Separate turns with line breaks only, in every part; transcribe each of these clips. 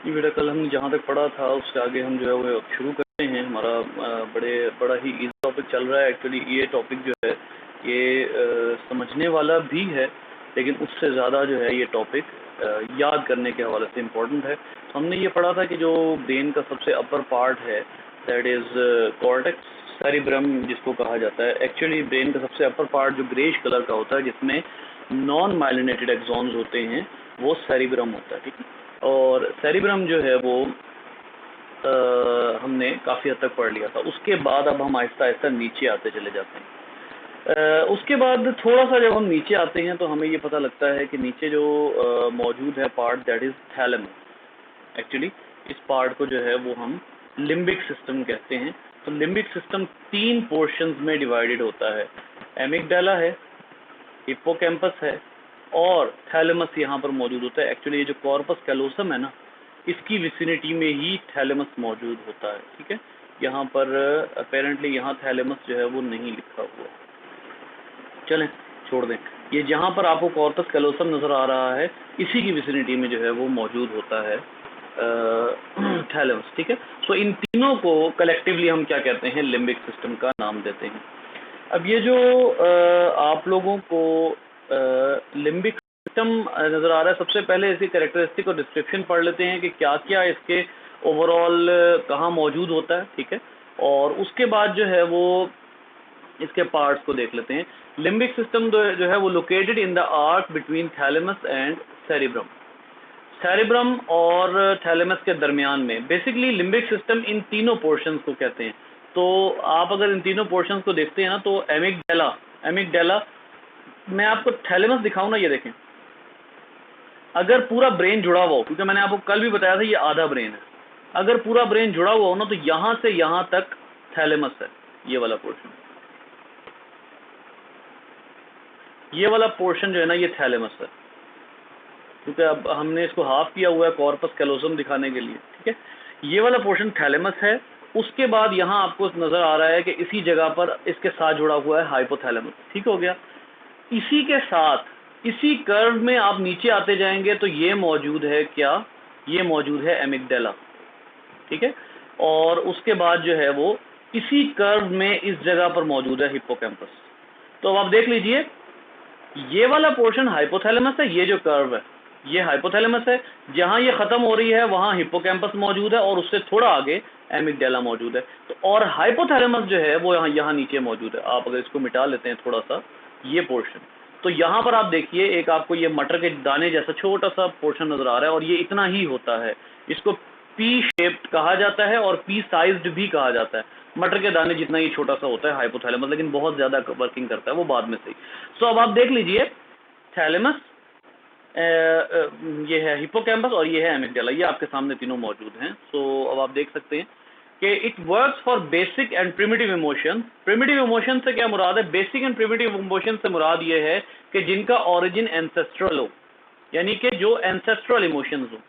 ये बेटा कल हमने जहाँ तक पढ़ा था उससे आगे हम जो है वो शुरू करते हैं। हमारा बड़ा ही इजी टॉपिक चल रहा है। एक्चुअली ये टॉपिक जो है ये समझने वाला भी है, लेकिन उससे ज़्यादा जो है ये टॉपिक याद करने के हवाले से इम्पोर्टेंट है। तो हमने ये पढ़ा था कि जो ब्रेन का सबसे अपर पार्ट है दैट इज़ कॉर्टेक्स सेरिब्रम जिसको कहा जाता है। एक्चुअली ब्रेन का सबसे अपर पार्ट जो ग्रेश कलर का होता है जिसमें नॉन माइलिनेटेड एक्सॉन्स होते हैं वो सेरिब्रम होता है, ठीक है। और सेरिब्रम जो है वो हमने काफ़ी हद तक पढ़ लिया था। उसके बाद अब हम आहिस्ता आहिस्ता नीचे आते चले जाते हैं। उसके बाद थोड़ा सा जब हम नीचे आते हैं तो हमें ये पता लगता है कि नीचे जो मौजूद है part that is thalamus. Actually इस पार्ट को जो है वो हम लिम्बिक सिस्टम कहते हैं। तो लिम्बिक सिस्टम 3 पोर्शंस में डिवाइडेड होता है। एमिगडाला है, हिप्पोकैम्पस है और थैलेमस यहाँ पर मौजूद होता है। एक्चुअली ये जो कॉर्पस कैलोसम है ना, इसकी विसिनिटी में ही थैलेमस मौजूद होता है, ठीक है। यहाँ पर अपेरेंटली यहाँ थैलेमस जो है वो नहीं लिखा हुआ। चलें छोड़ दें। ये जहाँ पर आपको कॉर्पस कैलोसम नज़र आ रहा है इसी की विसिनिटी में जो है वो मौजूद होता है थैलेमस, ठीक है। सो इन तीनों को कलेक्टिवली हम क्या कहते हैं, लिम्बिक सिस्टम का नाम देते हैं। अब ये जो आप लोगों को लिम्बिक सिस्टम नज़र आ रहा है, सबसे पहले इसकी कैरेक्टरिस्टिक और डिस्क्रिप्शन पढ़ लेते हैं कि क्या क्या इसके ओवरऑल कहाँ मौजूद होता है, ठीक है। और उसके बाद जो है वो इसके पार्ट्स को देख लेते हैं। लिम्बिक सिस्टम जो है वो located in the arc between thalamus and cerebrum. Cerebrum और थैलेमस के दरमियान में बेसिकली लिम्बिक सिस्टम इन तीनों पोर्शंस को कहते हैं। तो आप अगर इन तीनों पोर्शंस को देखते हैं ना तो एमिगडाला मैं आपको थैलेमस दिखाऊं ना, ये देखें। अगर पूरा ब्रेन जुड़ा हुआ हो, क्योंकि मैंने आपको कल भी बताया था ये आधा ब्रेन है, अगर पूरा ब्रेन जुड़ा हुआ हो ना तो यहाँ से यहाँ तक थैलेमस है। ये वाला पोर्शन, ये वाला पोर्शन जो है ना ये थैलेमस है, क्योंकि अब हमने इसको हाफ किया हुआ है कॉर्पस कैलोसम दिखाने के लिए, ठीक है। ये वाला पोर्शन थैलेमस है। उसके बाद यहाँ आपको नज़र आ रहा है कि इसी जगह पर इसके साथ जुड़ा हुआ है हाइपोथैलेमस, ठीक हो गया। इसी के साथ इसी कर्व में आप नीचे आते जाएंगे तो ये मौजूद है क्या, ये मौजूद है एमिगडाला, ठीक है। और उसके बाद जो है वो इसी कर्व में इस जगह पर मौजूद है हिप्पोकैम्पस। तो अब आप देख लीजिए, ये वाला पोर्शन हाइपोथैलेमस है, ये जो कर्व है ये हाइपोथैलेमस है, जहां ये खत्म हो रही है वहां हिप्पोकैम्पस मौजूद है और उससे थोड़ा आगे एमिगडाला मौजूद है। तो और हाइपोथैलेमस जो है वो यहाँ नीचे मौजूद है। आप अगर इसको मिटा लेते हैं थोड़ा सा ये पोर्शन, तो यहाँ पर आप देखिए एक आपको ये मटर के दाने जैसा छोटा सा पोर्शन नजर आ रहा है और ये इतना ही होता है। इसको पी शेप्ड कहा जाता है और पी साइज्ड भी कहा जाता है। मटर के दाने जितना ही छोटा सा होता है हाइपोथैलेमस, लेकिन बहुत ज्यादा वर्किंग करता है वो बाद में से ही। सो अब आप देख लीजिए, थैलेमस, ये है हिप्पोकैम्पस और ये है एमिगडाला, ये आपके सामने तीनों मौजूद हैं। सो अब आप देख सकते हैं कि it works for basic and primitive emotion. Primitive emotion से क्या मुराद है, बेसिक एंड प्रिमिटिव इमोशन से मुराद ये है कि जिनका ओरिजिन एंसेस्ट्रल हो, यानी कि जो एंसेस्ट्रल इमोशंस हो,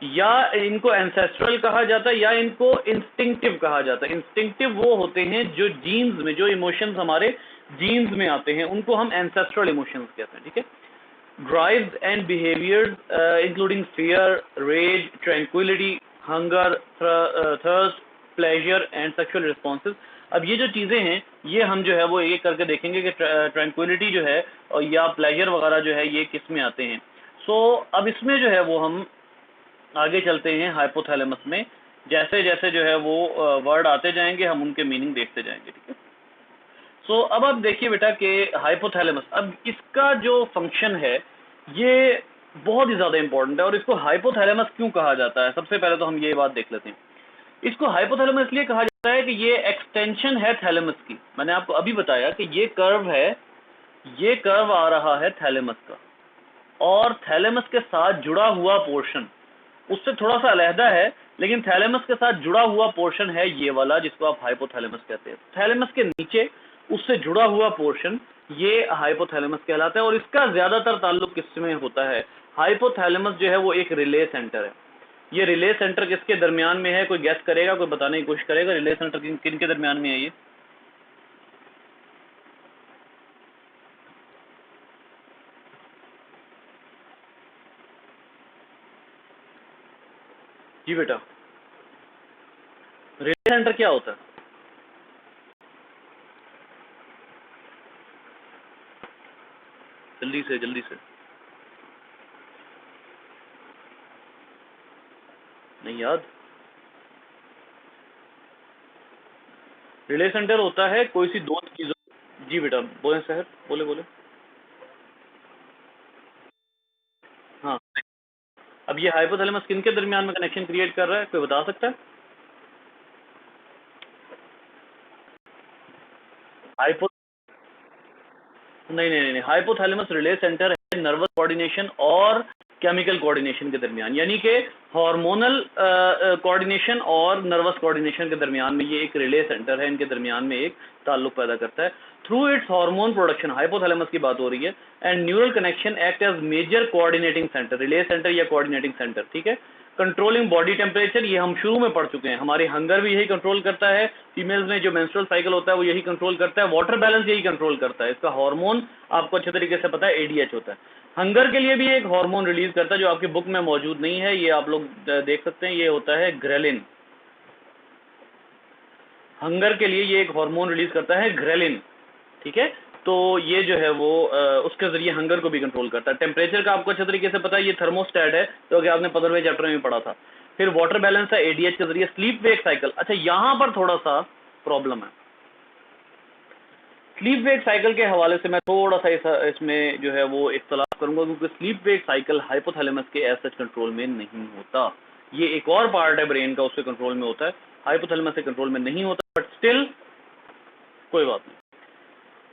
या इनको एंसेस्ट्रल कहा जाता है या इनको इंस्टिंक्टिव कहा जाता है। इंस्टिंक्टिव वो होते हैं जो जीन्स में, जो इमोशंस हमारे जीन्स में आते हैं उनको हम एंसेस्ट्रल इमोशंस कहते हैं, ठीक है। Drives and behaviors including fear, rage, tranquility, hunger, thirst, pleasure and sexual responses। अब ये जो चीज़ें हैं ये हम जो है वो एक करके देखेंगे कि ट्रैंक्विलिटी जो है और या प्लेजर वगैरह जो है ये किस में आते हैं। सो अब इसमें जो है वो हम आगे चलते हैं हाइपोथैलेमस में। जैसे जैसे जो है वो वर्ड आते जाएंगे हम उनके मीनिंग देखते जाएंगे, ठीक है। सो अब आप देखिए बेटा कि हाइपोथैलेमस, अब इसका जो फंक्शन है ये बहुत ही ज़्यादा इंपॉर्टेंट है। और इसको हाइपोथैलेमस क्यों कहा जाता है, सबसे पहले तो हम ये बात देख लेते हैं। इसको हाइपोथैलेमस इसलिए कहा जाता है कि ये एक्सटेंशन है थैलेमस की। मैंने आपको अभी बताया कि ये कर्व है, ये कर्व आ रहा है थैलेमस का, और थैलेमस के साथ जुड़ा हुआ पोर्शन उससे थोड़ा सा अलहदा है, लेकिन थैलेमस के साथ जुड़ा हुआ पोर्शन है ये वाला जिसको आप हाइपोथैलेमस कहते हैं। थैलेमस के नीचे उससे जुड़ा हुआ पोर्शन ये हाइपोथैलेमस कहलाता है। और इसका ज्यादातर ताल्लुक किसमें होता है, हाइपोथैलेमस जो है वो एक रिले सेंटर है। ये रिले सेंटर किसके दरमियान में है, कोई गैस करेगा, कोई बताने की कोशिश करेगा, रिले सेंटर किन के दरमियान में है ये। जी बेटा, रिले सेंटर क्या होता है? जल्दी से जल्दी से, नहीं याद? रिले सेंटर होता है कोई सी दो चीजों। जी बेटा बोले सर, बोले बोले। हाँ, अब ये हाइपोथैलेमस किन के दरमियान में कनेक्शन क्रिएट कर रहा है, कोई बता सकता है? हाइपो नहीं नहीं नहीं, हाइपोथैलेमस रिले सेंटर है नर्वस कोऑर्डिनेशन और केमिकल कोऑर्डिनेशन के दरमियान, यानी कि हार्मोनल कोऑर्डिनेशन और नर्वस कोऑर्डिनेशन के दरमियान में ये एक रिले सेंटर है, इनके दरमियान में एक ताल्लुक पैदा करता है through its hormone production. Hypothalamus की बात हो रही है। And neural connection act as major coordinating centre, relay centre या कोऑर्डिनेटिंग सेंटर, ठीक है। कंट्रोलिंग बॉडी टेम्परेचर, ये हम शुरू में पढ़ चुके हैं, हमारी हंगर भी यही कंट्रोल करता है, फीमेल्स में जो मेंस्ट्रुअल साइकिल होता है वो यही कंट्रोल करता है, वाटर बैलेंस यही कंट्रोल करता है, इसका हार्मोन आपको अच्छे तरीके से पता है एडीएच होता है। हंगर के लिए भी एक हार्मोन रिलीज करता है जो आपकी बुक में मौजूद नहीं है, ये आप लोग देख सकते हैं, ये होता है ग्रेलिन। हंगर के लिए ये एक हार्मोन रिलीज करता है ग्रेलिन, ठीक है। तो ये जो है वो उसके जरिए हंगर को भी कंट्रोल करता है। टेम्परेचर का आपको अच्छे तरीके से पता है, ये थर्मोस्टेट है, तो कि आपने 15वें चैप्टर में पढ़ा था। फिर वाटर बैलेंस है एडीएच के जरिए, स्लीप वेक साइकिल। अच्छा, यहां पर थोड़ा सा प्रॉब्लम है। स्लीप वेक साइकिल के हवाले से मैं थोड़ा सा इसमें जो है वो इख्तलाफ करूंगा, क्योंकि स्लीप वेक साइकिल हाइपोथैलेमस के एज सच कंट्रोल में नहीं होता। ये एक और पार्ट है ब्रेन का, उसके कंट्रोल में होता है, हाइपोथैलेमस के कंट्रोल में नहीं होता। बट स्टिल कोई बात नहीं,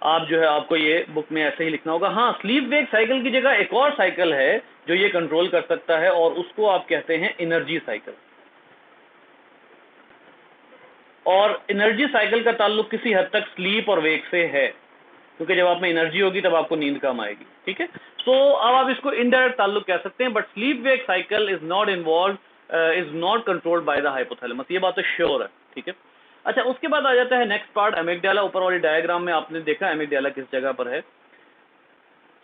आप जो है आपको ये बुक में ऐसे ही लिखना होगा। हाँ, स्लीप वेक साइकिल की जगह एक और साइकिल है जो ये कंट्रोल कर सकता है, और उसको आप कहते हैं एनर्जी साइकिल। और एनर्जी साइकिल का ताल्लुक किसी हद तक स्लीप और वेक से है, क्योंकि जब आप में एनर्जी होगी तब आपको नींद कम आएगी, ठीक है। सो अब आप इसको इनडायरेक्ट ताल्लुक कह सकते हैं, but sleep wake cycle is not involve, is not controlled by the hypothalamus, ये बात तो श्योर है, ठीक है। अच्छा, उसके बाद आ जाता है नेक्स्ट पार्ट, एमिगडाला। ऊपर वाली डायग्राम में आपने देखा एमिगडाला किस जगह पर है।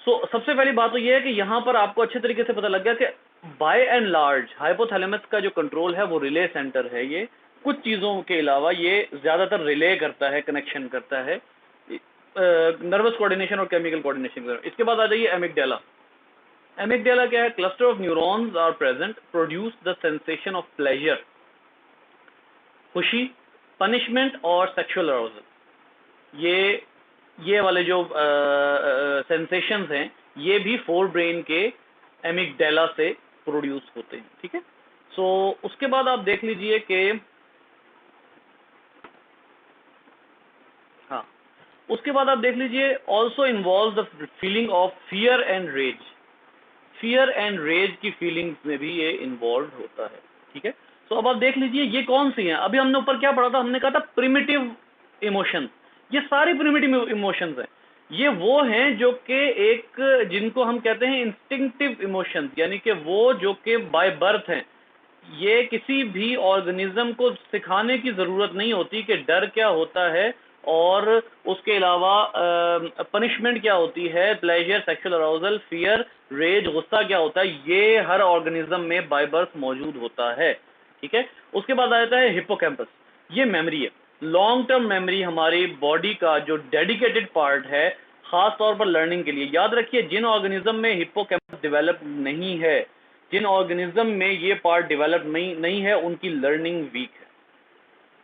सबसे पहली बात तो ये है कि यहां पर आपको अच्छे तरीके से पता लग गया कि बाय एंड लार्ज हाइपोथैलेमस का जो कंट्रोल है वो रिले सेंटर है। ये कुछ चीजों के अलावा ये ज्यादातर रिले करता है, कनेक्शन करता है नर्वस कोऑर्डिनेशन और केमिकल कोऑर्डिनेशन। इसके बाद आ जाइए एमिगडाला। एमिगडाला क्या है? Cluster of neurons are present, produce the sensation of pleasure, खुशी, पनिशमेंट और सेक्सुअल अराउजल। ये वाले जो सेंसेशंस हैं ये भी फोर ब्रेन के एमिगडाला से प्रोड्यूस होते हैं, ठीक है। उसके बाद आप देख लीजिए कि हाँ, उसके बाद आप देख लीजिए also involve the feeling of fear and rage. Fear and rage की फीलिंग्स में भी ये इन्वॉल्व होता है, ठीक है। अब आप देख लीजिए ये कौन सी हैं। अभी हमने ऊपर क्या पढ़ा था? हमने कहा था प्रिमिटिव इमोशंस। ये सारी प्रिमिटिव इमोशंस हैं। ये वो हैं जो कि एक, जिनको हम कहते हैं इंस्टिंक्टिव इमोशंस, यानी कि वो जो कि बाय बर्थ हैं। ये किसी भी ऑर्गेनिज्म को सिखाने की जरूरत नहीं होती कि डर क्या होता है, और उसके अलावा पनिशमेंट क्या होती है, pleasure, sexual arousal, fear, rage, गुस्सा क्या होता है, ये हर ऑर्गेनिज्म में बाय बर्थ मौजूद होता है, ठीक है। उसके बाद आ जाता है हिप्पोकैम्पस। ये मेमोरी है, लॉन्ग टर्म मेमोरी, हमारी बॉडी का जो डेडिकेटेड पार्ट है खास तौर पर लर्निंग के लिए। याद रखिए, जिन ऑर्गेनिज्म में हिप्पोकैम्पस डेवलप नहीं है, जिन ऑर्गेनिज्म में ये पार्ट डेवलप नहीं है, उनकी लर्निंग वीक है,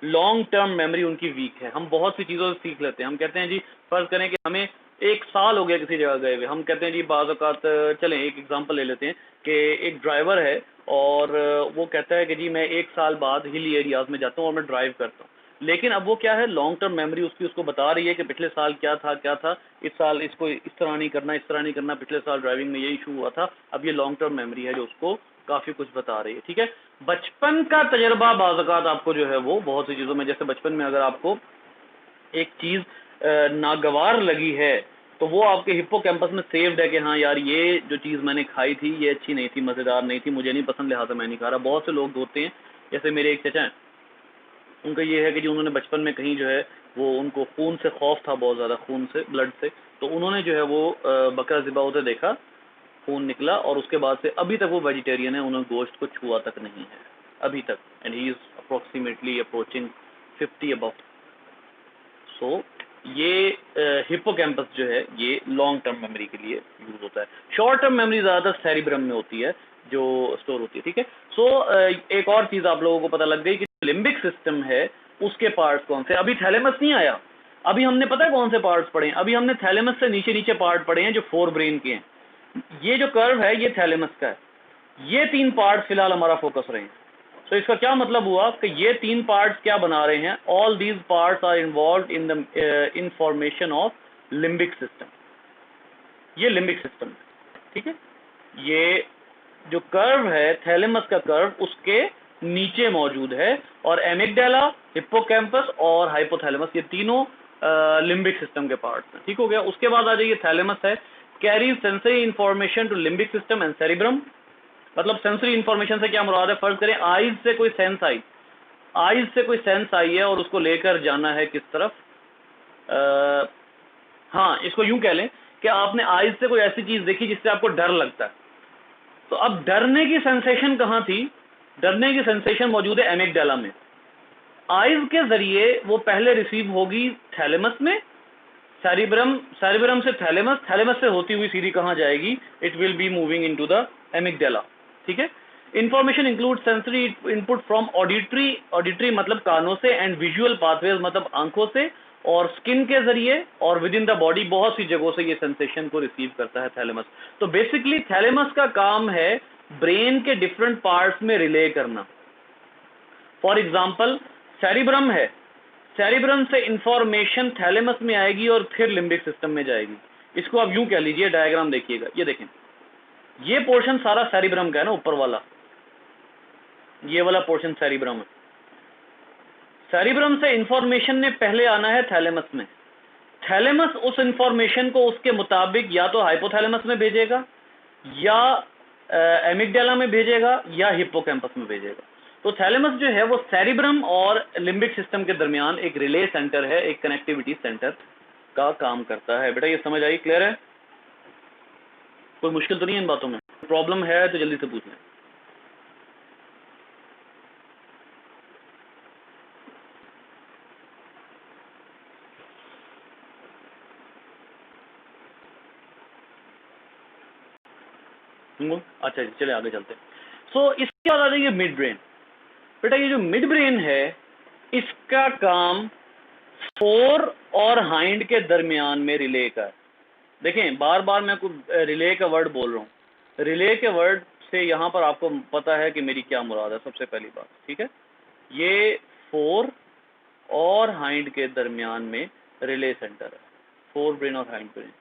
लॉन्ग टर्म मेमोरी उनकी वीक है। हम बहुत सी चीज़ों से सीख लेते हैं। हम कहते हैं जी, फर्ज करें कि हमें 1 साल हो गया किसी जगह गए हुए, हम कहते हैं जी बाज़ औक़ात, चलें एक एग्जांपल ले लेते हैं कि एक ड्राइवर है और वो कहता है कि जी मैं 1 साल बाद हिल एरियाज़ में जाता हूँ और मैं ड्राइव करता हूँ। लेकिन अब वो क्या है, लॉन्ग टर्म मेमोरी उसकी उसको बता रही है कि पिछले साल क्या था, इस साल इसको इस तरह नहीं करना, इस तरह नहीं करना, पिछले साल ड्राइविंग में ये इशू हुआ था। अब ये लॉन्ग टर्म मेमोरी है जो उसको काफ़ी कुछ बता रही है, ठीक है। बचपन का तजर्बा बाज़ औक़ात आपको जो है वो बहुत सी चीज़ों में, जैसे बचपन में अगर आपको एक चीज़ नागवार लगी है तो वो आपके हिप्पोकैम्पस में सेव्ड है कि हाँ यार, ये जो चीज़ मैंने खाई थी ये अच्छी नहीं थी, मज़ेदार नहीं थी, मुझे नहीं पसंद, लिहाजा मैं नहीं खा रहा। बहुत से लोग होते हैं, जैसे मेरे एक चचा हैं, उनका ये है कि जो उन्होंने बचपन में कहीं जो है वो, उनको खून से खौफ था, बहुत ज़्यादा खून से, ब्लड से, तो उन्होंने जो है वो बकरा ज़िबा होते देखा, खून निकला, और उसके बाद से अभी तक वो वेजिटेरियन है, उन्होंने गोश्त को छुआ तक नहीं है। अभी तक, and he is approximately approaching 50 above. So ये हिप्पोकैम्पस जो है ये लॉन्ग टर्म मेमोरी के लिए यूज होता है। शॉर्ट टर्म मेमोरी ज़्यादातर सेरिब्रम में होती है जो स्टोर होती है, ठीक है। सो एक और चीज़ आप लोगों को पता लग गई कि लिम्बिक सिस्टम है उसके पार्ट्स कौन से। अभी थैलेमस नहीं आया, अभी हमने पता है कौन से पार्ट्स पढ़े हैं, अभी हमने थैलेमस से नीचे नीचे पार्ट पढ़े हैं जो फोर ब्रेन के हैं। ये जो कर्व है ये थैलेमस का है, ये 3 पार्ट फिलहाल हमारा फोकस रहे हैं। तो इसका क्या मतलब हुआ कि ये 3 पार्ट्स क्या बना रहे हैं, all these parts are involve in the in formation of limbic system. ये लिम्बिक सिस्टम है, ठीक है। ये जो कर्व है थैलेमस का कर्व उसके नीचे मौजूद है, और एमिगडाला, हिप्पोकैम्पस और हाइपोथैलेमस ये तीनों लिम्बिक सिस्टम के पार्ट्स हैं, ठीक हो गया। उसके बाद आ जाइए थैलेमस है, carry sensory information to limbic system and cerebrum. मतलब सेंसरी इंफॉर्मेशन से क्या मुराद है, फर्ज करें आईज से कोई सेंस आई, आईज से कोई सेंस आई है और उसको लेकर जाना है किस तरफ, हाँ इसको यूं कह लें कि आपने आईज से कोई ऐसी चीज देखी जिससे आपको डर लगता है, तो अब डरने की सेंसेशन कहाँ थी, डरने की सेंसेशन मौजूद है एमिगडाला में। आईज के जरिए वो पहले रिसीव होगी थैलेमस में, सेरिब्रम, सेरिब्रम से थैलेमस, थैलेमस से होती हुई सीधी कहाँ जाएगी, it will be moving into the amygdala, ठीक है। Information include sensory input from auditory, auditory मतलब कानों से, एंड विजुअल पाथवेज मतलब आंखों से, और स्किन के जरिए, और विद इन द बॉडी बहुत सी जगहों से ये सेंसेशन को रिसीव करता है थैलेमस। तो बेसिकली थैलेमस का काम है ब्रेन के डिफरेंट पार्ट्स में रिले करना। फॉर एग्जाम्पल सेरिब्रम है, सेरिब्रम से इंफॉर्मेशन थैलेमस में आएगी और फिर लिम्बिक सिस्टम में जाएगी। इसको आप यूं कह लीजिए, डायग्राम देखिएगा, ये देखें, ये पोर्शन सारा सेरिब्रम का है ना, ऊपर वाला ये वाला पोर्शन सेरिब्रम है। सेरिब्रम से इंफॉर्मेशन ने पहले आना है थैलेमस में, थैलेमस उस इंफॉर्मेशन को उसके मुताबिक या तो हाइपोथैलेमस में भेजेगा, या एमिगडाला में भेजेगा, या हिप्पोकैम्पस में भेजेगा। तो थैलेमस जो है वो सेरिब्रम और लिम्बिक सिस्टम के दरमियान एक रिले सेंटर है, एक कनेक्टिविटी सेंटर का काम करता है। बेटा ये समझ आई, क्लियर है? कोई मुश्किल तो नहीं है इन बातों में? प्रॉब्लम है तो जल्दी से पूछ लें। अच्छा जी, चले आगे चलते हैं। सो इसके बाद आ जाइए मिड ब्रेन। बेटा ये जो मिड ब्रेन है इसका काम फोर और हाइंड के दरमियान में रिले का है। देखें बार बार मैं रिले का वर्ड बोल रहा हूँ, रिले के वर्ड से यहाँ पर आपको पता है कि मेरी क्या मुराद है। सबसे पहली बात, ठीक है, ये फोर और हाइंड के दरमियान में रिले सेंटर है, फोर ब्रेन और हाइंड ब्रेन।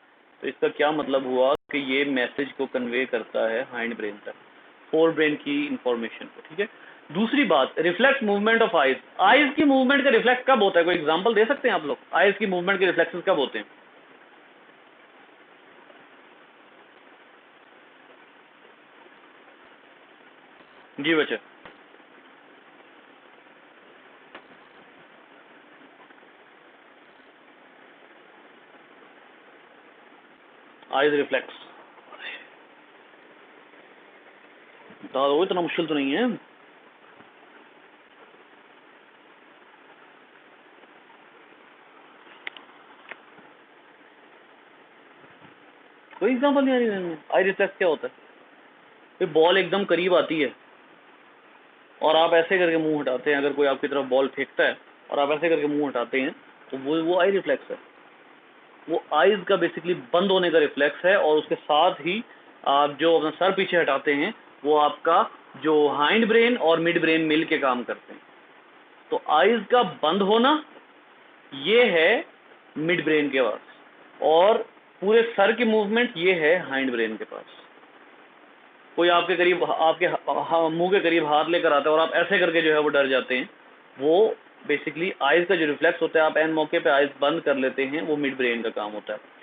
तो इसका क्या मतलब हुआ कि ये मैसेज को कन्वे करता है हाइंड ब्रेन तक, फोर ब्रेन की इंफॉर्मेशन को, ठीक है। दूसरी बात, reflex movement of eyes. Eyes की मूवमेंट का रिफ्लेक्स कब होता है, कोई एग्जांपल दे सकते हैं आप लोग? आइज की मूवमेंट के रिफ्लेक्सेस कब होते हैं? जी बच्चे, आइज रिफ्लेक्स बता दो, इतना मुश्किल तो नहीं है। कोई एग्जांपल नहीं आ रही है। आई रिफ्लेक्स क्या होता है? बॉल एकदम करीब आती है और आप ऐसे करके मुंह हटाते हैं, अगर कोई आपकी तरफ बॉल फेंकता है और आप ऐसे करके मुंह हटाते हैं, तो वो आई रिफ्लेक्स है। वो आईज का बेसिकली बंद होने का रिफ्लेक्स है, और उसके साथ ही आप जो अपना सर पीछे हटाते हैं वो आपका जो हाइंड ब्रेन और मिड ब्रेन मिल के काम करते हैं। तो आईज का बंद होना ये है मिड ब्रेन के पास, और पूरे सर की मूवमेंट ये है हाइंड ब्रेन के पास। कोई आपके करीब, आपके मुंह के करीब हाथ लेकर आता है और आप ऐसे करके जो है वो डर जाते हैं, वो बेसिकली आइज का जो रिफ्लेक्स होता है, आप एन मौके पे आइज बंद कर लेते हैं, वो मिड ब्रेन का काम होता है।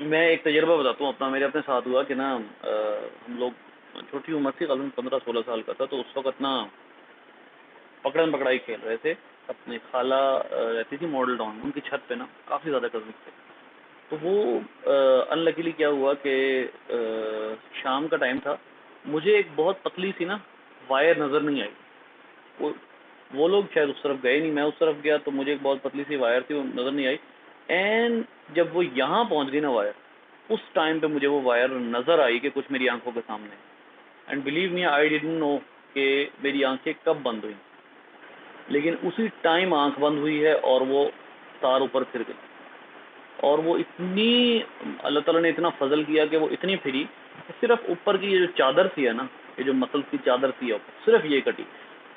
मैं एक तजर्बा बताता हूँ अपना, मेरे अपने साथ हुआ कि ना हम लोग छोटी उम्र थी, करीबन 15-16 साल का था, तो उस वक्त ना पकड़न पकड़ाई खेल रहे थे। अपनी खाला रहती थी मॉडल टाउन, उनकी छत पे ना काफ़ी ज़्यादा कज़न थे। तो वो अनलकीली क्या हुआ कि शाम का टाइम था, मुझे एक बहुत पतली सी ना वायर नज़र नहीं आई। वो लोग शायद उस तरफ गए नहीं, मैं उस तरफ गया तो मुझे एक बहुत पतली सी वायर थी, वो नज़र नहीं आई। एंड जब वो यहाँ पहुँच गई ना वायर, उस टाइम पे मुझे वो वायर नज़र आई कि कुछ मेरी आंखों के सामने। And believe me, I didn't know कि मेरी आंखें कब बंद हुई, लेकिन उसी टाइम आंख बंद हुई है और वो तार ऊपर फिर गई। और वो इतनी, अल्लाह ताला ने इतना फजल किया कि वो इतनी फिरी कि सिर्फ ऊपर की ये जो चादर सी है ना, ये जो मसल्स की चादर सी है ऊपर, सिर्फ ये कटी,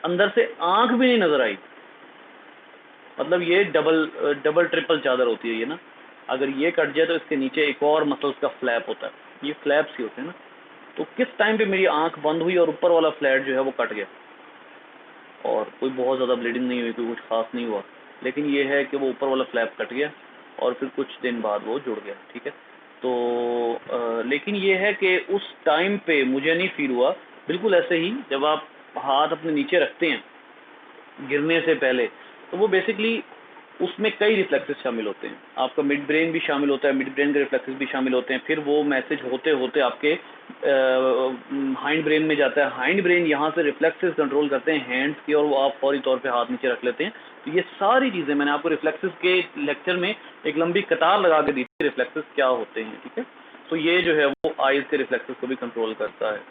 अंदर से आंख भी नहीं नज़र आई। मतलब ये डबल ट्रिपल चादर होती है ये ना, अगर ये कट जाए तो इसके नीचे एक और मसल्स का फ्लैप होता है, ये फ्लैप्स ही होते हैं ना। तो किस टाइम पे मेरी आंख बंद हुई और ऊपर वाला फ्लैट जो है वो कट गया, और कोई बहुत ज़्यादा ब्लीडिंग नहीं हुई, कोई कुछ खास नहीं हुआ, लेकिन ये है कि वो ऊपर वाला फ्लैप कट गया और फिर कुछ दिन बाद वो जुड़ गया। ठीक है, तो लेकिन ये है कि उस टाइम पे मुझे नहीं फील हुआ। बिल्कुल ऐसे ही जब आप हाथ अपने नीचे रखते हैं गिरने से पहले, तो वो बेसिकली उसमें कई रिफ्लेक्सेस शामिल होते हैं, आपका मिड ब्रेन भी शामिल होता है, मिड ब्रेन के रिफ्लेक्सेस भी शामिल होते हैं, फिर वो मैसेज होते होते आपके हाइंड ब्रेन में जाता है, हाइंड ब्रेन यहाँ से रिफ्लेक्सेस कंट्रोल करते हैं हैंड्स की, और वो आप फौरी तौर पे हाथ नीचे रख लेते हैं। तो ये सारी चीज़ें मैंने आपको रिफ्लेक्सेस के लेक्चर में एक लंबी कतार लगा के दी थी, रिफ्लेक्सेस क्या होते हैं। ठीक है, तो ये जो है वो आइज़ के रिफ्लेक्सेस को भी कंट्रोल करता है।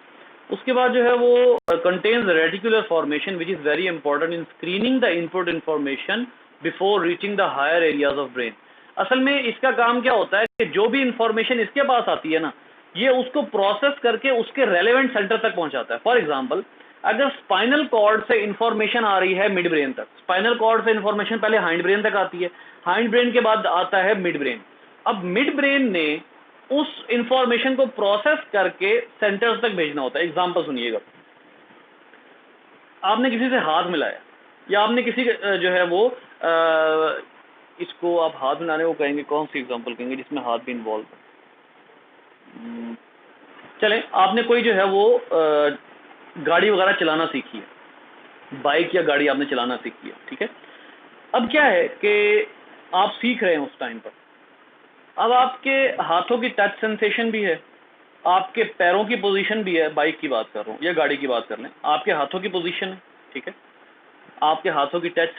उसके बाद जो है वो contains reticular formation which is very important in screening the input information before reaching the higher areas of brain. असल में इसका काम क्या होता है कि जो भी इंफॉर्मेशन इसके पास आती है ना, ये उसको प्रोसेस करके उसके रेलेवेंट सेंटर तक पहुंचाता है। फॉर एग्जांपल, अगर स्पाइनल कॉर्ड से इंफॉर्मेशन आ रही है मिड ब्रेन तक, स्पाइनल कॉर्ड से इंफॉर्मेशन पहले हाइंड ब्रेन तक आती है, हाइंड ब्रेन के बाद आता है मिड ब्रेन। अब मिड ब्रेन ने उस इंफॉर्मेशन को प्रोसेस करके सेंटर्स तक भेजना होता है। एग्जांपल सुनिएगा, आपने किसी से हाथ मिलाया, या आपने किसी जो है वो इसको आप हाथ मिलाने को कहेंगे, कौन सी एग्जांपल कहेंगे जिसमें हाथ भी इन्वॉल्व है? चलें, आपने कोई जो है वो गाड़ी वगैरह चलाना सीखी है, बाइक या गाड़ी आपने चलाना सीखी है। ठीक है, अब क्या है कि आप सीख रहे हैं उस टाइम पर, अब आपके हाथों की टच सेंसेशन भी है, आपके पैरों की पोजीशन भी है, बाइक की बात कर रहा हूँ या गाड़ी की बात कर लें, आपके हाथों की पोजीशन है। ठीक है, आपके हाथों की टच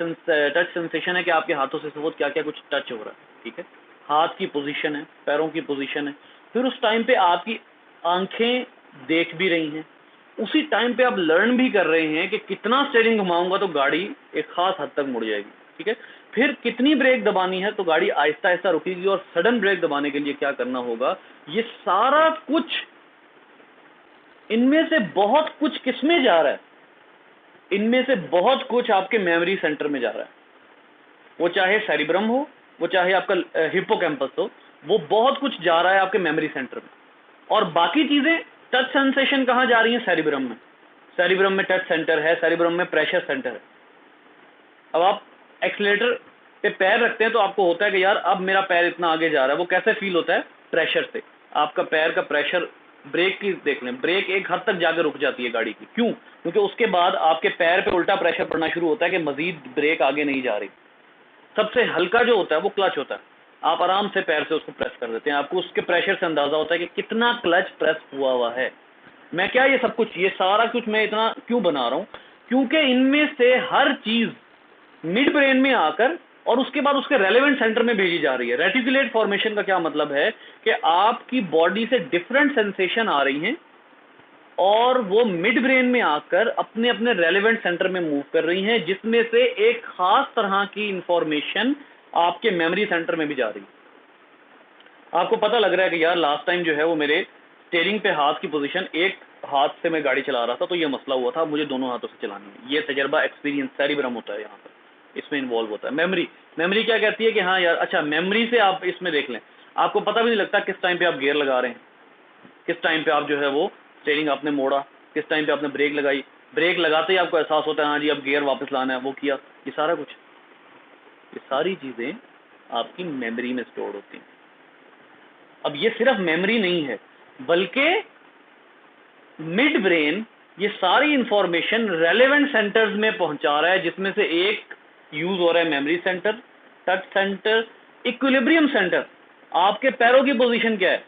सेंसेशन है कि आपके हाथों से सपोज क्या क्या कुछ टच हो रहा है। ठीक है, हाथ की पोजीशन है, पैरों की पोजीशन है, फिर उस टाइम पे आपकी आंखें देख भी रही हैं, उसी टाइम पे आप लर्न भी कर रहे हैं कि कितना स्टीयरिंग घुमाऊंगा तो गाड़ी एक खास हद तक मुड़ जाएगी। ठीक है, फिर कितनी ब्रेक दबानी है तो गाड़ी आहिस्ता आहिस्ता रुकेगी, और सडन ब्रेक दबाने के लिए क्या करना होगा, ये सारा कुछ, इनमें से बहुत कुछ किसमें जा रहा है, इनमें से बहुत कुछ आपके मेमोरी सेंटर में जा रहा है। वो चाहे सेरिब्रम हो, वो चाहे आपका हिप्पोकैम्पस हो, वो बहुत कुछ जा रहा है आपके मेमोरी सेंटर में। और बाकी चीजें, टच सेंसेशन कहाँ जा रही हैं? सेरिब्रम में। सेरिब्रम में टच सेंटर है, सेरिब्रम में प्रेशर सेंटर है। अब आप एक्सीलरेटर पे पैर रखते हैं तो आपको होता है कि यार अब मेरा पैर इतना आगे जा रहा है, वो कैसे फील होता है? प्रेशर से। आपका पैर का प्रेशर, ब्रेक की देख लें, ब्रेक एक हद तक जाकर रुक जाती है गाड़ी की, क्यों? क्योंकि उसके बाद आपके पैर पे उल्टा प्रेशर पड़ना शुरू होता है कि मजीद ब्रेक आगे नहीं जा रही। सबसे हल्का जो होता है वो क्लच होता है, आप आराम से पैर से उसको प्रेस कर देते हैं, आपको उसके प्रेशर से अंदाजा होता है कि कितना क्लच प्रेस हुआ है। मैं क्या ये सब कुछ, ये सारा कुछ मैं इतना क्यों बना रहा हूं? क्योंकि इनमें से हर चीज मिड ब्रेन में आकर और उसके बाद उसके रेलेवेंट सेंटर में भेजी जा रही है। रेटिकुलेट फॉर्मेशन का क्या मतलब है कि आपकी बॉडी से डिफरेंट सेंसेशन आ रही हैं और वो मिड ब्रेन में आकर अपने अपने रेलेवेंट सेंटर में मूव कर रही हैं, जिसमें से एक खास तरह की इंफॉर्मेशन आपके मेमोरी सेंटर में भी जा रही है। आपको पता लग रहा है कि यार लास्ट टाइम जो है वो मेरे स्टीयरिंग पे हाथ की पोजीशन, एक हाथ से मैं गाड़ी चला रहा था तो ये मसला हुआ था, मुझे दोनों हाथों से चलानी है। ये तजर्बा, एक्सपीरियंस, सेरिब्रम होता है यहाँ पर, इसमें इन्वॉल्व होता है। मेमोरी क्या कहती है कि हाँ यार, अच्छा मेमोरी से आप इसमें देख लें, आपको पता भी नहीं लगता किस टाइम पे आप गियर लगा रहे हैं, किस टाइम पे आप जो है वो स्टीयरिंग आपने मोड़ा, किस टाइम पे आपने ब्रेक लगाई, ब्रेक लगाते ही आपको एहसास होता है हाँ जी अब गियर वापस लाना है, वो किया। ये सारा कुछ, ये सारी चीज़ें आपकी मेमोरी में स्टोर होती हैं। अब ये सिर्फ मेमोरी नहीं है, बल्कि मिड ब्रेन ये सारी इंफॉर्मेशन रेलेवेंट सेंटर्स में पहुंचा रहा है, जिसमें से एक यूज हो रहा है memory centre, touch centre, equilibrium centre. आपके पैरों की पोजीशन क्या है?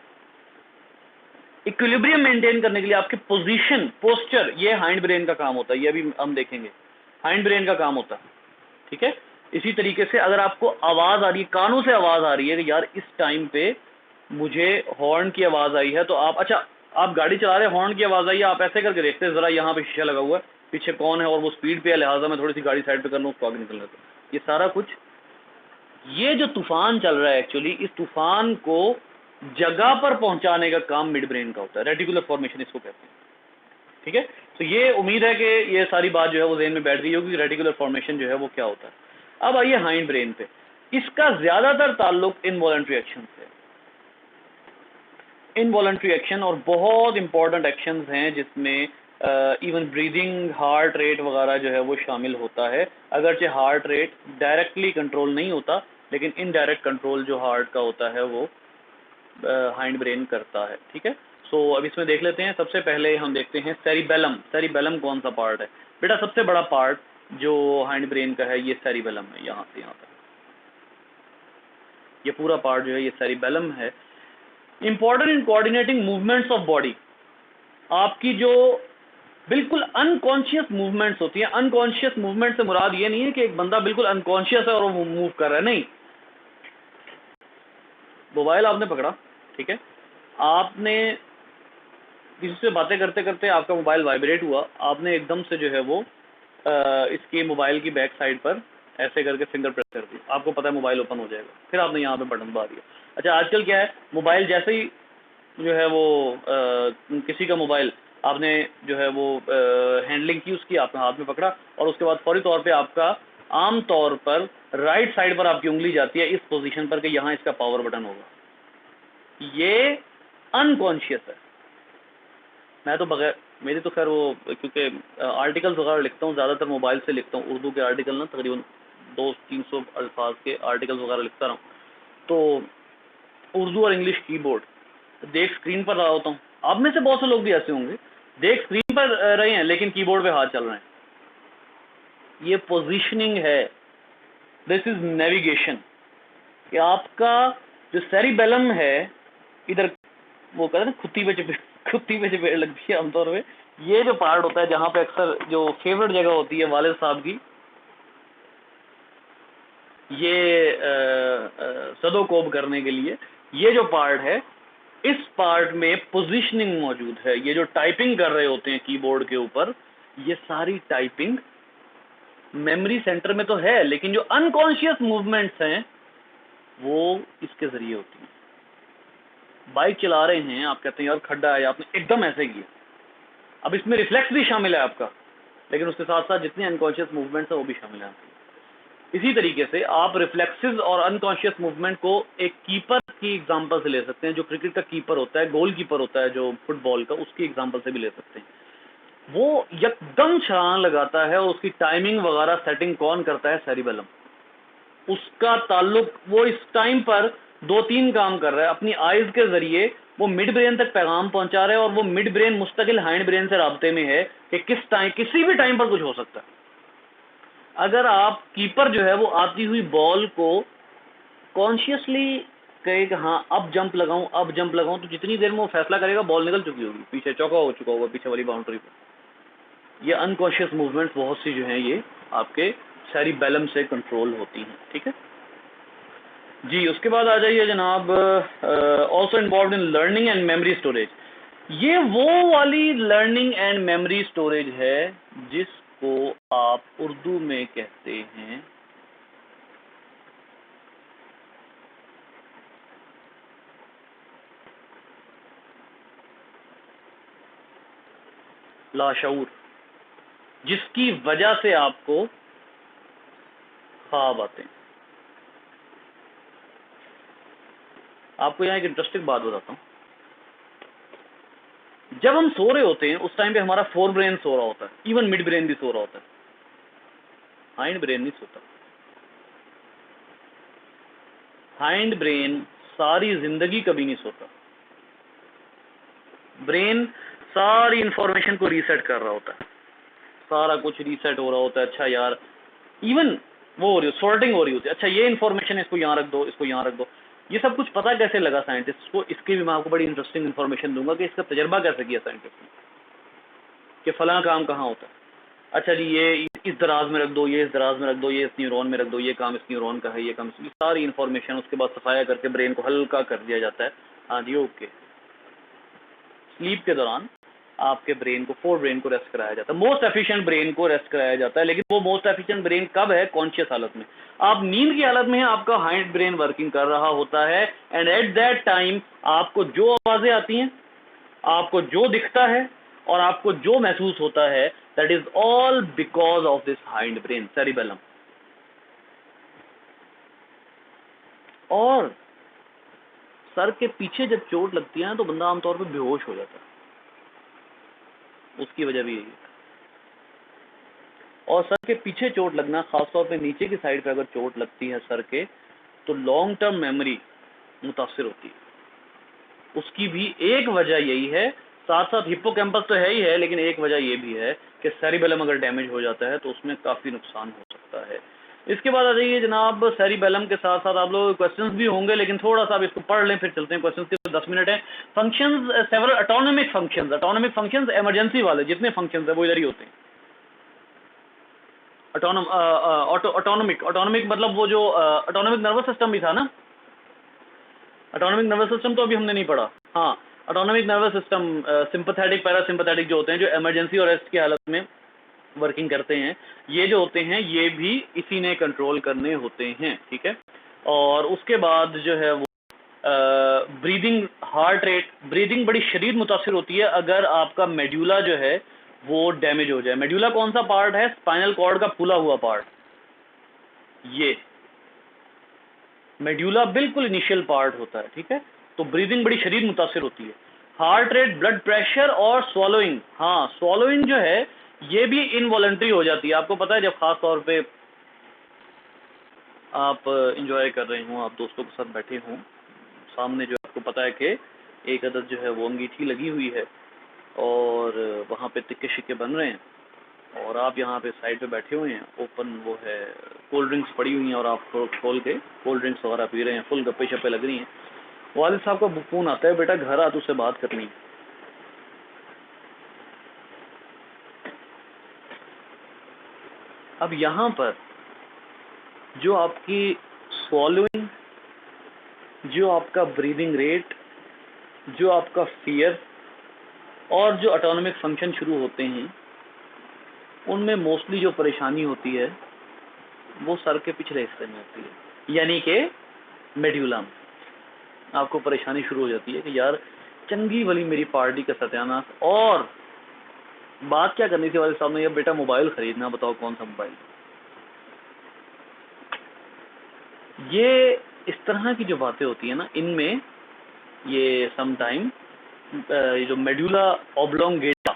इक्विलिब्रियम मेंटेन करने के लिए आपके पोजीशन, पोस्चर, ये हाइंड ब्रेन का काम होता है, ये अभी हम देखेंगे, हाइंड ब्रेन का काम होता है, ठीक है। इसी तरीके से अगर आपको आवाज आ रही है, कानों से आवाज आ रही है कि यार इस टाइम पे मुझे हॉर्न की आवाज आई है, तो आप, अच्छा आप गाड़ी चला रहे हैं, हॉर्न की आवाज आई है, आप ऐसे करके देखते हैं जरा यहाँ पे शीशा लगा हुआ है, पीछे कौन है और वो स्पीड पे है, लिहाजा मैं थोड़ी सी गाड़ी साइड पे कर लूँ, उसको आगे निकलने दो। ये सारा कुछ, ये जो तूफान चल रहा है एक्चुअली, इस तूफान को जगह पर पहुंचाने का काम मिड ब्रेन का होता है, रेटिकुलर फॉर्मेशन इसको कहते हैं, ठीक है। तो ये उम्मीद है कि ये सारी बात जो है वो ज़हन में बैठ गई होगी, रेटिकुलर फॉर्मेशन जो है वो क्या होता है। अब आइए हाइंड ब्रेन पे, इसका ज्यादातर ताल्लुक इनवॉलंटरी एक्शन से, इनवॉलंटरी एक्शन, और बहुत इंपॉर्टेंट एक्शंस हैं जिसमें इवन ब्रीदिंग, हार्ट रेट वगैरह जो है वो शामिल होता है। अगरचे हार्ट रेट डायरेक्टली कंट्रोल नहीं होता, लेकिन इनडायरेक्ट कंट्रोल जो हार्ट का होता है वो हाइंड ब्रेन करता है, ठीक है। सो अब इसमें देख लेते हैं। सबसे पहले हम देखते हैं सेरिबेलम। सेरिबेलम कौन सा पार्ट है बेटा? सबसे बड़ा पार्ट जो हाइंड ब्रेन का है ये सेरिबेलम है, यहाँ से यहाँ तक ये पूरा पार्ट जो है ये सेरिबेलम है। Important in coordinating movements of body, आपकी जो बिल्कुल अनकॉन्शियस मूवमेंट्स होती हैं, अनकॉन्शियस मूवमेंट से मुराद ये नहीं है कि एक बंदा बिल्कुल अनकॉन्शियस है और वो मूव कर रहा है, नहीं। मोबाइल आपने पकड़ा, ठीक है, आपने किसी से बातें करते करते आपका मोबाइल वाइब्रेट हुआ, आपने एकदम से जो है वो इसके मोबाइल की बैक साइड पर ऐसे करके फिंगर प्रेस कर दी, आपको पता है मोबाइल ओपन हो जाएगा, फिर आपने यहाँ पे बटन दबा दिया। अच्छा आजकल क्या है, मोबाइल जैसे ही जो है वो किसी का मोबाइल आपने जो है वो हैंडलिंग की, उसकी आपने हाथ में पकड़ा और उसके बाद फौरी तौर पे आपका आम तौर पर राइट साइड पर आपकी उंगली जाती है इस पोजीशन पर कि यहाँ इसका पावर बटन होगा। ये अनकॉन्शियस है। मैं तो बगैर, मेरी तो खैर वो, क्योंकि आर्टिकल्स वगैरह लिखता हूँ, ज़्यादातर मोबाइल से लिखता हूँ, उर्दू के आर्टिकल ना तकरीबन 200-300 अल्फाज के आर्टिकल्स वगैरह लिखता रहा हूँ, तो उर्दू और इंग्लिश कीबोर्ड देख स्क्रीन पर रहा होता हूँ। आप में से बहुत से लोग भी ऐसे होंगे, देख स्क्रीन पर रहे हैं लेकिन कीबोर्ड पे हाथ चल रहे हैं। ये पोजीशनिंग है, दिस इज नेविगेशन। कि आपका जो सेरिबेलम है, इधर वो कहते हैं ना खुत्ती पे चपेट लगती है आमतौर पे, ये जो पार्ट होता है जहाँ पे अक्सर जो फेवरेट जगह होती है वालिद साहब की, ये सदोकोब करने के लिए, ये जो पार्ट है, इस पार्ट में पोजीशनिंग मौजूद है। ये जो टाइपिंग कर रहे होते हैं कीबोर्ड के ऊपर, ये सारी टाइपिंग मेमोरी सेंटर में तो है, लेकिन जो अनकॉन्शियस मूवमेंट्स हैं वो इसके जरिए होती हैं। बाइक चला रहे हैं, आप कहते हैं यार खड्डा है, आपने एकदम ऐसे किया, अब इसमें रिफ्लेक्स भी शामिल है आपका, लेकिन उसके साथ साथ जितने अनकॉन्शियस मूवमेंट्स है वो भी शामिल है। इसी तरीके से आप रिफ्लेक्सेस और अनकॉन्शियस मूवमेंट को एक कीपर की एग्जांपल से ले सकते हैं। जो क्रिकेट का कीपर होता है, गोल कीपर होता है जो फुटबॉल का, उसकी एग्जांपल से भी ले सकते हैं। वो एकदम छलांग लगाता है और उसकी टाइमिंग वगैरह सेटिंग कौन करता है? सेरिबेलम। उसका ताल्लुक, वो इस टाइम पर 2-3 काम कर रहा है। अपनी आइज के जरिए वो मिड ब्रेन तक पैगाम पहुंचा रहा है और वो मिड ब्रेन मुस्तकिल हाइंड ब्रेन से राब्ते में है कि किस टाइम, किसी भी टाइम पर कुछ हो सकता है। अगर आप कीपर जो है वो आती हुई बॉल को कॉन्शियसली कहे कि हाँ अब जंप लगाऊं, तो जितनी देर में वो फैसला करेगा बॉल निकल चुकी होगी, पीछे चौका हो चुका होगा पीछे वाली बाउंड्री पर। ये अनकॉन्शियस मूवमेंट्स बहुत सी जो हैं ये आपके सेरिबेलम से कंट्रोल होती हैं, ठीक है जी। उसके बाद आ जाइए जनाब, also involve in learning and memory storage. ये वो वाली लर्निंग एंड मेमोरी स्टोरेज है जिसको आप उर्दू में कहते हैं लाशऊर, जिसकी वजह से आपको ख्वाब आते हैं। आपको यहाँ एक इंटरेस्टिंग बात बताता हूँ। जब हम सो रहे होते हैं उस टाइम पे हमारा फोर ब्रेन सो रहा होता है, इवन मिड ब्रेन भी सो रहा होता है, हाइंड ब्रेन नहीं सोता। हाइंड ब्रेन सारी जिंदगी कभी नहीं सोता। ब्रेन सारी इंफॉर्मेशन को रीसेट कर रहा होता है, सारा कुछ रीसेट हो रहा होता है। अच्छा यार, इवन वो हो रही हो, सॉर्टिंग हो रही होती है, अच्छा ये इन्फॉर्मेशन इसको यहाँ रख दो, इसको यहाँ रख दो। ये सब कुछ पता कैसे लगा साइंटिस्ट को, इसकी भी मैं आपको बड़ी इंटरेस्टिंग इन्फॉर्मेशन दूंगा कि इसका तजर्बा कैसे किया साइंटिस्ट ने कि फलां काम कहाँ होता है। अच्छा जी, ये इस दराज में रख दो, ये इस दराज में रख दो, ये इस न्यूरॉन में रख दो, ये काम इस न्यूरॉन का है, ये काम ये सारी इन्फॉर्मेशन उसके बाद सफाया करके ब्रेन को हल्का कर दिया जाता है। हाँ जी, ओके। स्लीप के दौरान आपके ब्रेन को, फोर ब्रेन को रेस्ट कराया जाता है, मोस्ट एफिशिएंट ब्रेन को रेस्ट कराया जाता है। लेकिन वो मोस्ट एफिशिएंट ब्रेन कब है? कॉन्शियस हालत में। आप नींद की हालत में हैं, आपका हाइंड ब्रेन वर्किंग कर रहा होता है, एंड एट दैट टाइम आपको जो आवाजें आती हैं, आपको जो दिखता है और आपको जो महसूस होता है, that is all because of this hind brain, cerebellum. और सर के पीछे जब चोट लगती है तो बंदा आमतौर पर बेहोश हो जाता है, उसकी वजह भी यही है। और सर के पीछे चोट लगना, खासतौर पे नीचे की साइड पे अगर चोट लगती है सर के, तो लॉन्ग टर्म मेमोरी मुतासिर होती है। उसकी भी एक वजह यही है, साथ साथ हिप्पोकैम्पस तो है ही है, लेकिन एक वजह ये भी है कि सेरिबेलम अगर डैमेज हो जाता है तो उसमें काफ़ी नुकसान हो सकता है। इसके बाद आ जाइए जनाब, सेरिबेलम के साथ साथ आप लोग क्वेश्चंस भी होंगे, लेकिन थोड़ा सा आप इसको पढ़ लें फिर चलते हैं क्वेश्चंस के। 10 मिनट है। Functions, several autonomic functions, autonomic functions emergency वाले जितने फंक्शंस है वो इधर ही होते हैं। ऑटोनॉमिक, ऑटोनॉमिक मतलब वो जो ऑटोनॉमिक नर्वस सिस्टम भी था ना, ऑटोनॉमिक नर्वस सिस्टम तो अभी हमने नहीं पढ़ा। हाँ, autonomic nervous system, sympathetic parasympathetic जो होते हैं, जो इमरजेंसी और रेस्ट की हालत में वर्किंग करते हैं, ये जो होते हैं ये भी इसी ने कंट्रोल करने होते हैं, ठीक है। और उसके बाद जो है वो ब्रीदिंग, हार्ट रेट, ब्रीदिंग बड़ी शदीद मुतासिर होती है अगर आपका मेड्यूला जो है वो डैमेज हो जाए। मेड्यूला कौन सा पार्ट है? स्पाइनल कॉर्ड का फूला हुआ पार्ट। ये मेड्यूला बिल्कुल इनिशियल पार्ट होता है, ठीक है। तो ब्रीदिंग बड़ी शदीद मुतासिर होती है। हार्ट रेट, ब्लड प्रेशर और स्वॉलोइंग, हाँ स्वॉलोइंग जो है ये भी इनवॉलंटरी हो जाती है। आपको पता है जब खास तौर पे आप इंजॉय कर रहे हों, आप दोस्तों के साथ बैठे हों, सामने जो आपको पता है कि एक अदद जो है वो अंगीठी लगी हुई है और वहाँ पे तिक्के शिक्के बन रहे हैं, और आप यहाँ पे साइड पे बैठे हुए हैं, ओपन वो है, कोल्ड ड्रिंक्स पड़ी हुई हैं और आप खोल के कोल्ड ड्रिंक्स वगैरह पी रहे हैं, फुल गप्पे शप्पे लग रही हैं। वालिद साहब का फोन आता है, बेटा घर आ, तुझसे बात करनी है। अब यहाँ पर जो आपकी स्वॉलोइंग, जो आपका ब्रीदिंग रेट, जो आपका फियर और जो ऑटोनॉमिक फंक्शन शुरू होते हैं, उनमें मोस्टली जो परेशानी होती है वो सर के पिछले हिस्से में होती है, यानी कि मेड्यूला में आपको परेशानी शुरू हो जाती है कि यार चंगी वाली मेरी पार्टी का सत्यानाश। और बात क्या करनी थी वाले साहब ने, ये बेटा मोबाइल खरीदना, बताओ कौन सा मोबाइल। ये इस तरह की जो बातें होती है ना, इनमें ये समटाइम ये जो मेडुला ऑब्लोंगेटा,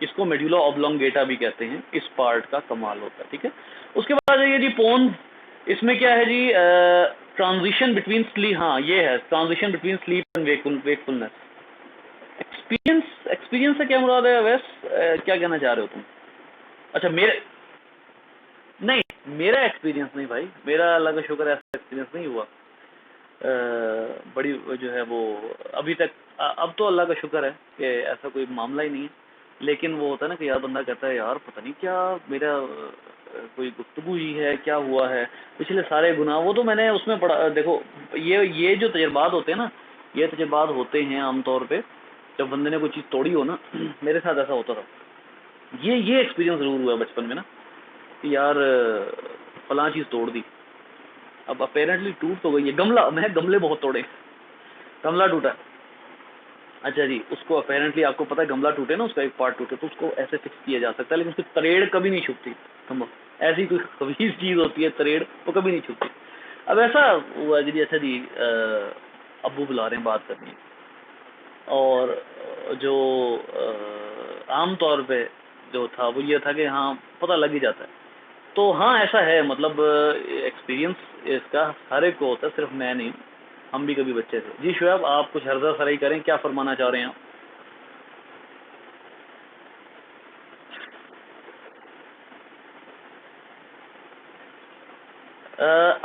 इसको मेडुला ऑब्लोंगेटा भी कहते हैं, इस पार्ट का कमाल होता है, ठीक है। उसके बाद ये जी पोन्स, इसमें क्या है जी, ट्रांजिशन बिटवीन स्लीप, हाँ ये है transition between sleep and wakefulness. Experience, experience से क्या मुराद है वैस, क्या कहना चाह रहे हो तुम? अच्छा मेरे, नहीं मेरा एक्सपीरियंस नहीं भाई, मेरा अल्लाह का शुक्र ऐसा एक्सपीरियंस नहीं हुआ। बड़ी जो है वो अभी तक, अब तो अल्लाह का शुक्र है कि ऐसा कोई मामला ही नहीं है। लेकिन वो होता है ना कि यार बंदा कहता है यार पता नहीं क्या मेरा कोई गुफ्तगू ही है, क्या हुआ है, पिछले सारे गुनाह, वो तो मैंने उसमें पढ़ा। देखो ये जो तजर्बात होते हैं ना, ये तजर्बात होते हैं आमतौर पे जब बंदे ने कोई चीज़ तोड़ी हो ना। मेरे साथ ऐसा होता था। ये एक्सपीरियंस ज़रूर हुआ बचपन में ना कि यार फलां चीज़ तोड़ दी, अब अपेरेंटली टूट तो गई है। गमला, मैं गमले बहुत तोड़े, गमला टूटा। अच्छा जी, उसको अपेरेंटली आपको पता है गमला टूटे ना, उसका एक पार्ट टूटे तो उसको ऐसे फिक्स किया जा सकता है, लेकिन उसकी तरेड़ कभी नहीं छुपती। हम ऐसी कोई खबीज चीज़ होती है तरेड़, वो कभी नहीं छुपती। अब ऐसा हुआ जी, अच्छा जी अब्बू बुला रहे हैं, बात करनी है। और जो आम तौर पे जो था वो ये था कि हाँ पता लग ही जाता है। तो हाँ ऐसा है, मतलब एक्सपीरियंस इसका हर एक को होता है, सिर्फ मैं नहीं, हम भी कभी बच्चे थे। जी शुएब, आप कुछ हर्जा सराई करें, क्या फरमाना चाह रहे हैं आप?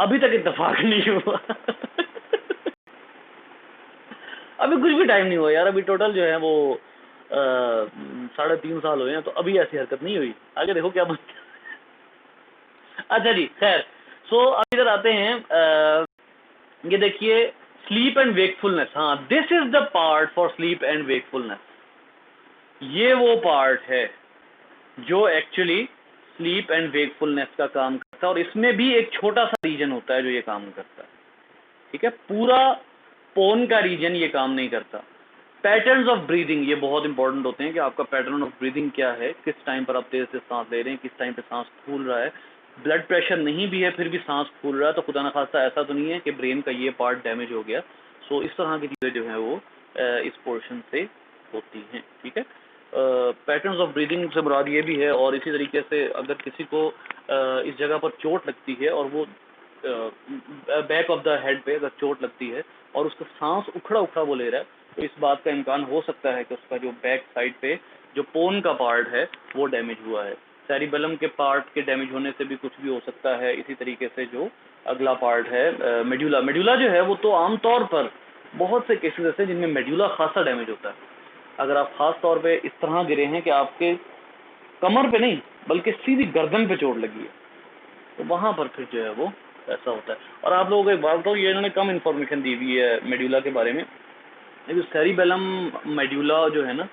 अभी तक इत्तेफाक नहीं हुआ। अभी कुछ भी टाइम नहीं हुआ यार, अभी टोटल जो है वो 3.5 साल हुए हैं, तो अभी ऐसी हरकत नहीं हुई। आगे देखो क्या बनता है। अच्छा जी, खैर, सो अब इधर आते हैं, ये देखिए स्लीप एंड वेकफुलनेस। हाँ, this is the part for sleep and wakefulness. ये वो पार्ट है जो एक्चुअली स्लीप एंड वेकफुलनेस का काम करता है, और इसमें भी एक छोटा सा रीजन होता है जो ये काम करता है, ठीक है। पूरा पोन का रीजन ये काम नहीं करता। पैटर्न्स ऑफ ब्रीदिंग ये बहुत इंपॉर्टेंट होते हैं कि आपका पैटर्न ऑफ ब्रीदिंग क्या है, किस टाइम पर आप तेज से सांस ले रहे हैं, किस टाइम पे सांस फूल रहा है। ब्लड प्रेशर नहीं भी है फिर भी सांस फूल रहा है, तो खुदा न खास्ता ऐसा तो नहीं है कि ब्रेन का ये पार्ट डैमेज हो गया। सो इस तरह की चीज़ें जो हैं वो इस पोर्शन से होती हैं, ठीक है। पैटर्न्स ऑफ ब्रीदिंग से मुराद ये भी है, और इसी तरीके से अगर किसी को इस जगह पर चोट लगती है और वो बैक ऑफ द हेड पे अगर चोट लगती है और उसका सांस उखड़ा उखड़ा वो ले रहा है, तो इस बात का इम्कान हो सकता है कि उसका जो बैक साइड पे जो पोन का पार्ट है वो डैमेज हुआ है। सेरिबेलम के पार्ट के डैमेज होने से भी कुछ भी हो सकता है। इसी तरीके से जो अगला पार्ट है मेड्यूला, मेड्यूला जो है वो तो आमतौर पर बहुत से केसेस ऐसे जिनमें मेड्यूला खासा डैमेज होता है। अगर आप खास तौर पे इस तरह गिरे हैं कि आपके कमर पे नहीं बल्कि सीधी गर्दन पे चोट लगी है, तो वहाँ पर फिर जो है वो ऐसा होता है। और आप लोगों को एक बात बताऊँ, ये इन्होंने कम इन्फॉर्मेशन दी हुई है मेड्यूला के बारे में। ये जो सेरिबेलम मेड्यूला जो है ना,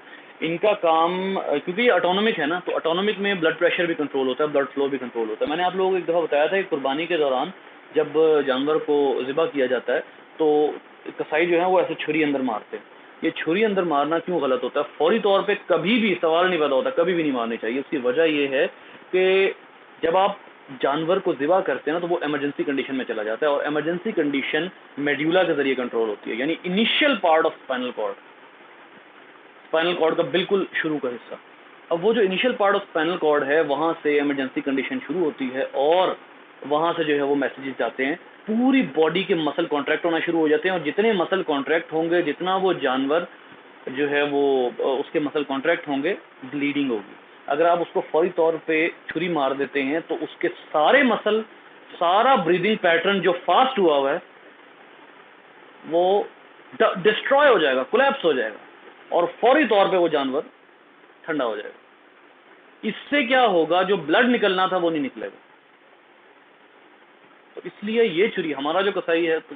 इनका काम क्योंकि ये ऑटोनॉमिक है ना, तो ऑटोनॉमिक में ब्लड प्रेशर भी कंट्रोल होता है, ब्लड फ्लो भी कंट्रोल होता है। मैंने आप लोगों को एक दफ़ा बताया था कि कुर्बानी के दौरान जब जानवर को ज़िबा किया जाता है तो कसाई जो है वो ऐसे छुरी अंदर मारते हैं। ये छुरी अंदर मारना क्यों गलत होता है? फौरी तौर पे कभी भी सवाल नहीं पैदा होता, कभी भी नहीं मारनी चाहिए। उसकी वजह ये है कि जब आप जानवर को ज़िबा करते हैं ना, तो वो इमरजेंसी कंडीशन में चला जाता है, और इमरजेंसी कंडीशन मेड्यूला के जरिए कंट्रोल होती है, यानी initial part of spinal cord, spinal cord का बिल्कुल शुरू का हिस्सा। अब वो जो initial part of spinal cord है, वहाँ से इमरजेंसी कंडीशन शुरू होती है, और वहाँ से जो है वो मैसेजेस जाते हैं, पूरी बॉडी के मसल कॉन्ट्रैक्ट होना शुरू हो जाते हैं, और जितने मसल कॉन्ट्रैक्ट होंगे, जितना वो जानवर जो है वो उसके मसल कॉन्ट्रैक्ट होंगे, ब्लीडिंग होगी। अगर आप उसको फौरी तौर पे छुरी मार देते हैं तो उसके सारे मसल, सारा ब्रीदिंग पैटर्न जो फास्ट हुआ है वो डिस्ट्रॉय हो जाएगा, कोलैप्स हो जाएगा, और फौरी तौर पे वो जानवर ठंडा हो जाएगा। इससे क्या होगा, जो ब्लड निकलना था वो नहीं निकलेगा। तो इसलिए ये छुरी, हमारा जो कसाई है तो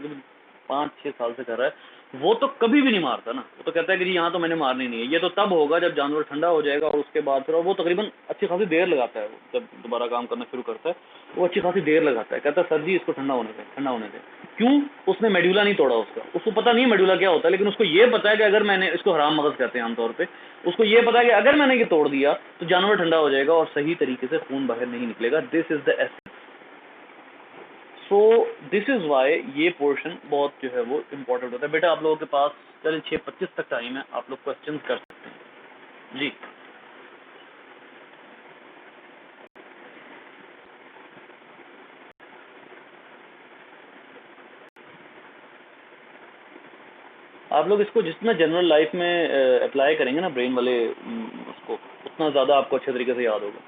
5-6 साल से कर रहा है, वो तो कभी भी नहीं मारता ना। वो तो कहता है कि जी यहाँ तो मैंने मारनी नहीं है। ये तो तब होगा जब जानवर ठंडा हो जाएगा, और उसके बाद फिर वो तकरीबन अच्छी खासी देर लगाता है। वो जब दोबारा काम करना शुरू करता है वो अच्छी खासी देर लगाता है। कहता है सर जी इसको ठंडा होने दें, ठंडा होने दें। क्यों? उसने मेड्यूला नहीं तोड़ा उसका, उसको पता नहीं मेड्यूला क्या होता है, लेकिन उसको ये पता है कि अगर मैंने, इसको हराम मगज कहते हैं आमतौर पर, उसको ये पता है कि अगर मैंने ये तोड़ दिया तो जानवर ठंडा हो जाएगा और सही तरीके से खून बाहर नहीं निकलेगा। This is the essence. So this is why ये पोर्शन बहुत जो है वो इम्पोर्टेंट होता है। बेटा आप लोगों के पास चलिए 6:25 तक टाइम है, आप लोग क्वेश्चन कर सकते हैं जी। आप लोग इसको जितना जनरल लाइफ में अप्लाई करेंगे ना, ब्रेन वाले उसको, उतना ज़्यादा आपको अच्छे तरीके से याद होगा।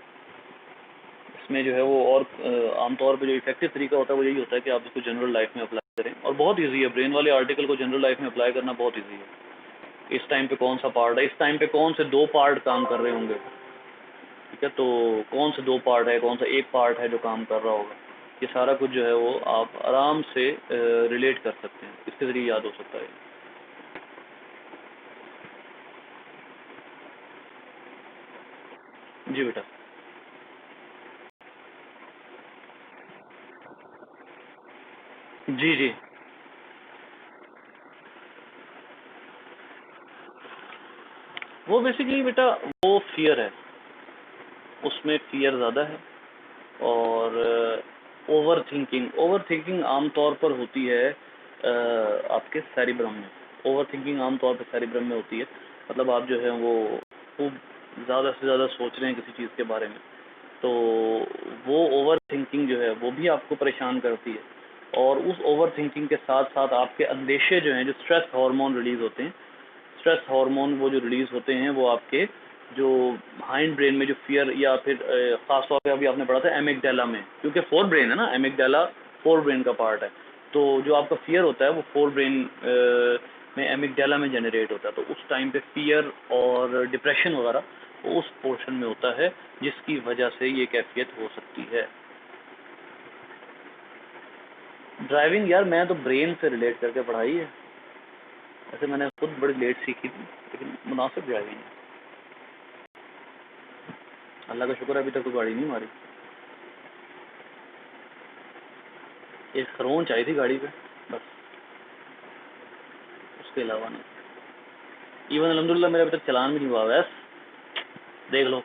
इसमें जो है वो, और आमतौर पे जो इफेक्टिव तरीका होता है वो यही होता है कि आप इसको जनरल लाइफ में अप्लाई करें, और बहुत इजी है। ब्रेन वाले आर्टिकल को जनरल लाइफ में अप्लाई करना बहुत इजी है। इस टाइम पे कौन सा पार्ट है, इस टाइम पे कौन से 2 पार्ट काम कर रहे होंगे, ठीक है, तो कौन से 2 पार्ट है, कौन सा एक पार्ट है जो काम कर रहा होगा, ये सारा कुछ जो है वो आप आराम से रिलेट कर सकते हैं, इसके ज़रिए याद हो सकता है। जी बेटा। जी जी। वो बेसिकली बेटा वो फियर है, उसमें फियर ज़्यादा है, और ओवर थिंकिंग, ओवर थिंकिंग आमतौर पर होती है आपके सेरिब्रम में। ओवर थिंकिंग आमतौर पर सेरिब्रम में होती है, मतलब आप जो है वो खूब ज़्यादा से ज़्यादा सोच रहे हैं किसी चीज़ के बारे में, तो वो ओवर थिंकिंग जो है वो भी आपको परेशान करती है। और उस ओवर थिंकिंग के साथ साथ आपके अंदेशे जो हैं, जो स्ट्रेस हार्मोन रिलीज़ होते हैं, स्ट्रेस हार्मोन वो जो रिलीज़ होते हैं वो आपके जो हाइंड ब्रेन में जो फियर, या फिर ख़ास तौर पे अभी आपने पढ़ा था एमिगडाला में, क्योंकि 4 ब्रेन है ना, एमिगडाला 4 ब्रेन का पार्ट है, तो जो आपका फियर होता है वो 4 ब्रेन में एमिगडाला में जनरेट होता है, तो उस टाइम पे फियर और डिप्रेशन वगैरह वो उस पोर्शन में होता है, जिसकी वजह से ये कैफियत हो सकती है। ड्राइविंग यार मैं तो ब्रेन से रिलेट करके पढ़ाई है, ऐसे मैंने खुद बड़ी लेट सीखी थी, लेकिन मुनासिब ड्राइविंग है। अल्लाह का शुक्र है अभी तक तो गाड़ी नहीं मारी। एक खरोंच आई थी गाड़ी पे बस, उसके अलावा नहीं। इवन अल्हम्दुलिल्लाह मेरा अभी तक चलान भी नहीं हुआ, वैस देख लो।